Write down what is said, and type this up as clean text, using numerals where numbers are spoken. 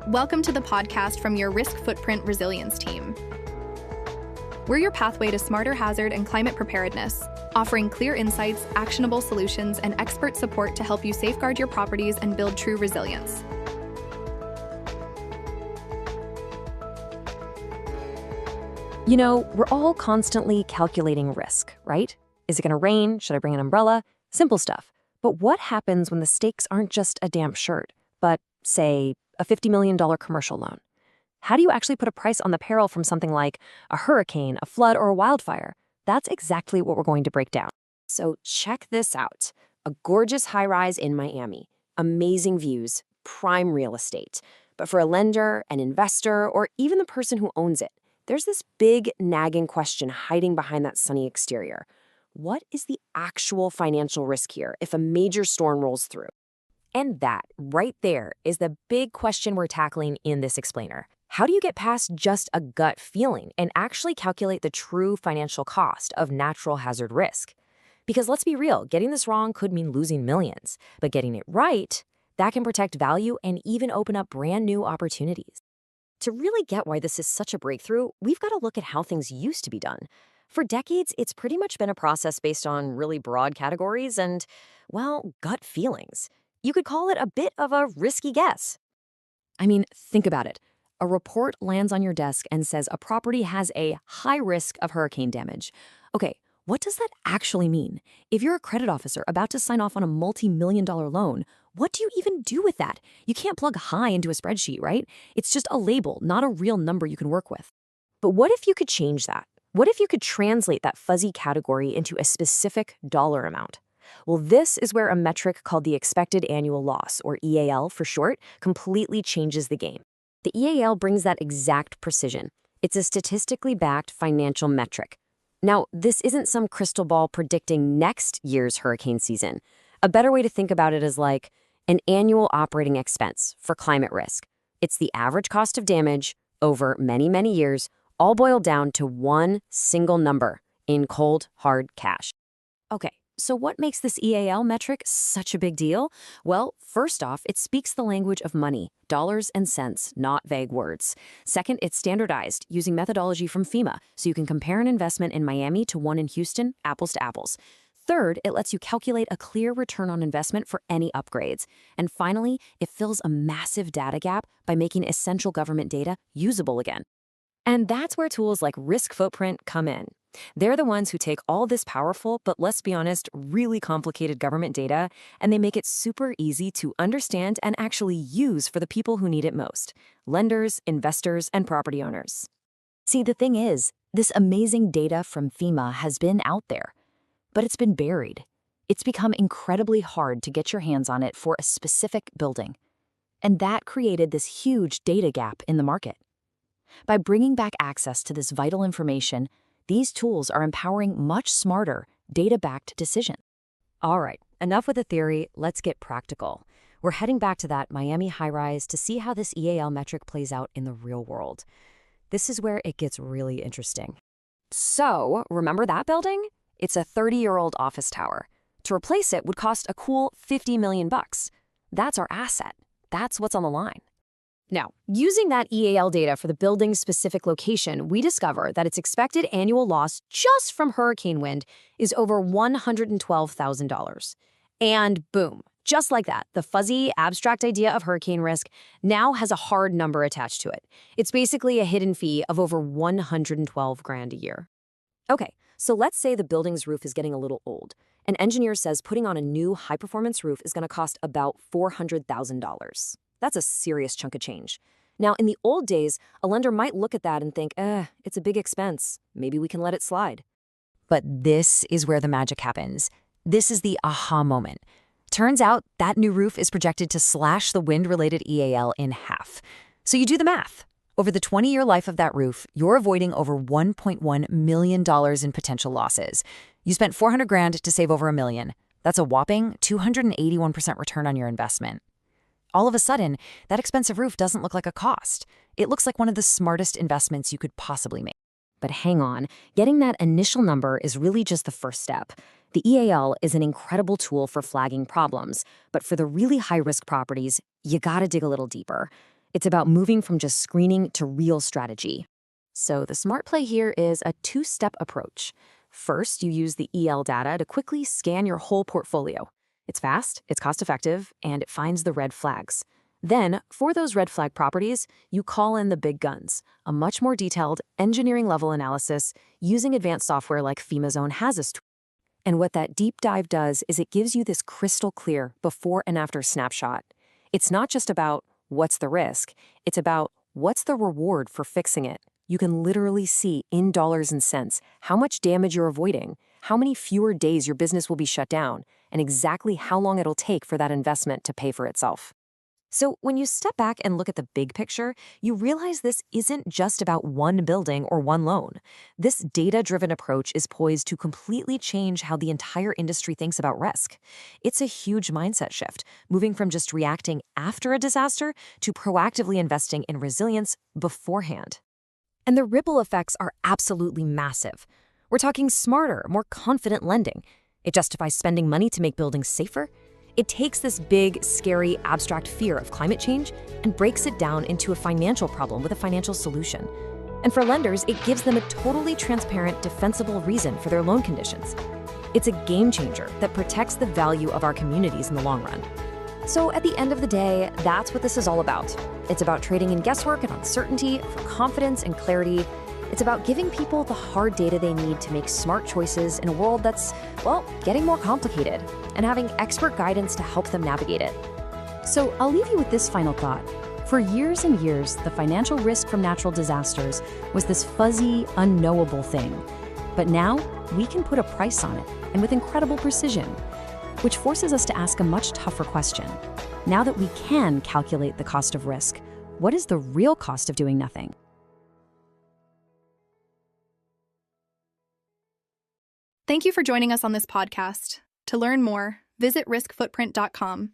Welcome to the podcast from your RiskFootprint resilience team. We're your pathway to smarter hazard and climate preparedness, offering clear insights, actionable solutions, and expert support to help you safeguard your properties and build true resilience. You know, we're all constantly calculating risk, right? Is it going to rain? Should I bring an umbrella? Simple stuff. But what happens when the stakes aren't just a damp shirt, but, say, a $50 million commercial loan? How do you actually put a price on the peril from something like a hurricane, a flood, or a wildfire? That's exactly what we're going to break down. So check this out. A gorgeous high-rise in Miami. Amazing views, prime real estate. But for a lender, an investor, or even the person who owns it, there's this big, nagging question hiding behind that sunny exterior. What is the actual financial risk here if a major storm rolls through? And that, right there, is the big question we're tackling in this explainer. How do you get past just a gut feeling and actually calculate the true financial cost of natural hazard risk? Because let's be real, getting this wrong could mean losing millions, but getting it right, that can protect value and even open up brand new opportunities. To really get why this is such a breakthrough, we've got to look at how things used to be done. For decades, it's pretty much been a process based on really broad categories and, well, gut feelings. You could call it a bit of a risky guess. I mean, think about it. A report lands on your desk and says a property has a high risk of hurricane damage. Okay, what does that actually mean? If you're a credit officer about to sign off on a multi-million-dollar loan, what do you even do with that? You can't plug high into a spreadsheet, right? It's just a label, not a real number you can work with. But what if you could change that? What if you could translate that fuzzy category into a specific dollar amount? Well, this is where a metric called the expected annual loss, or EAL for short, completely changes the game. The EAL brings that exact precision. It's a statistically backed financial metric. Now, this isn't some crystal ball predicting next year's hurricane season. A better way to think about it is like an annual operating expense for climate risk. It's the average cost of damage over many, many years, all boiled down to one single number in cold, hard cash. Okay. So what makes this EAL metric such a big deal? Well, first off, it speaks the language of money, dollars and cents, not vague words. Second, it's standardized, using methodology from FEMA, so you can compare an investment in Miami to one in Houston, apples to apples. Third, it lets you calculate a clear return on investment for any upgrades. And finally, it fills a massive data gap by making essential government data usable again. And that's where tools like RiskFootprint come in. They're the ones who take all this powerful, but let's be honest, really complicated government data, and they make it super easy to understand and actually use for the people who need it most: lenders, investors, and property owners. See, the thing is, this amazing data from FEMA has been out there, but it's been buried. It's become incredibly hard to get your hands on it for a specific building. And that created this huge data gap in the market. By bringing back access to this vital information, these tools are empowering much smarter, data-backed decisions. All right, enough with the theory, let's get practical. We're heading back to that Miami high-rise to see how this EAL metric plays out in the real world. This is where it gets really interesting. So, remember that building? It's a 30-year-old office tower. To replace it would cost a cool $50 million. That's our asset. That's what's on the line. Now, using that EAL data for the building's specific location, we discover that its expected annual loss just from hurricane wind is over $112,000. And boom, just like that, the fuzzy, abstract idea of hurricane risk now has a hard number attached to it. It's basically a hidden fee of over $112,000 a year. Okay, so let's say the building's roof is getting a little old. An engineer says putting on a new high-performance roof is going to cost about $400,000. That's a serious chunk of change. Now, in the old days, a lender might look at that and think, it's a big expense. Maybe we can let it slide. But this is where the magic happens. This is the aha moment. Turns out that new roof is projected to slash the wind-related EAL in half. So you do the math. Over the 20-year life of that roof, you're avoiding over $1.1 million in potential losses. You spent $400,000 to save over $1 million. That's a whopping 281% return on your investment. All of a sudden, that expensive roof doesn't look like a cost. It looks like one of the smartest investments you could possibly make. But hang on, getting that initial number is really just the first step. The EAL is an incredible tool for flagging problems, but for the really high-risk properties, you gotta dig a little deeper. It's about moving from just screening to real strategy. So the smart play here is a two-step approach. First, you use the EL data to quickly scan your whole portfolio. It's fast, it's cost-effective, and it finds the red flags. Then, for those red flag properties, you call in the big guns, a much more detailed engineering-level analysis using advanced software like FEMA's own HAZUS tool. And what that deep dive does is it gives you this crystal clear before and after snapshot. It's not just about what's the risk, it's about what's the reward for fixing it. You can literally see in dollars and cents how much damage you're avoiding, how many fewer days your business will be shut down, and exactly how long it'll take for that investment to pay for itself. So when you step back and look at the big picture, you realize this isn't just about one building or one loan. This data-driven approach is poised to completely change how the entire industry thinks about risk. It's a huge mindset shift, moving from just reacting after a disaster to proactively investing in resilience beforehand. And the ripple effects are absolutely massive. We're talking smarter, more confident lending. It justifies spending money to make buildings safer. It takes this big, scary, abstract fear of climate change and breaks it down into a financial problem with a financial solution. And for lenders, it gives them a totally transparent, defensible reason for their loan conditions. It's a game changer that protects the value of our communities in the long run. So at the end of the day, that's what this is all about. It's about trading in guesswork and uncertainty for confidence and clarity. It's about giving people the hard data they need to make smart choices in a world that's, well, getting more complicated, and having expert guidance to help them navigate it. So I'll leave you with this final thought. For years and years, the financial risk from natural disasters was this fuzzy, unknowable thing. But now, we can put a price on it, and with incredible precision, which forces us to ask a much tougher question. Now that we can calculate the cost of risk, what is the real cost of doing nothing? Thank you for joining us on this podcast. To learn more, visit riskfootprint.com.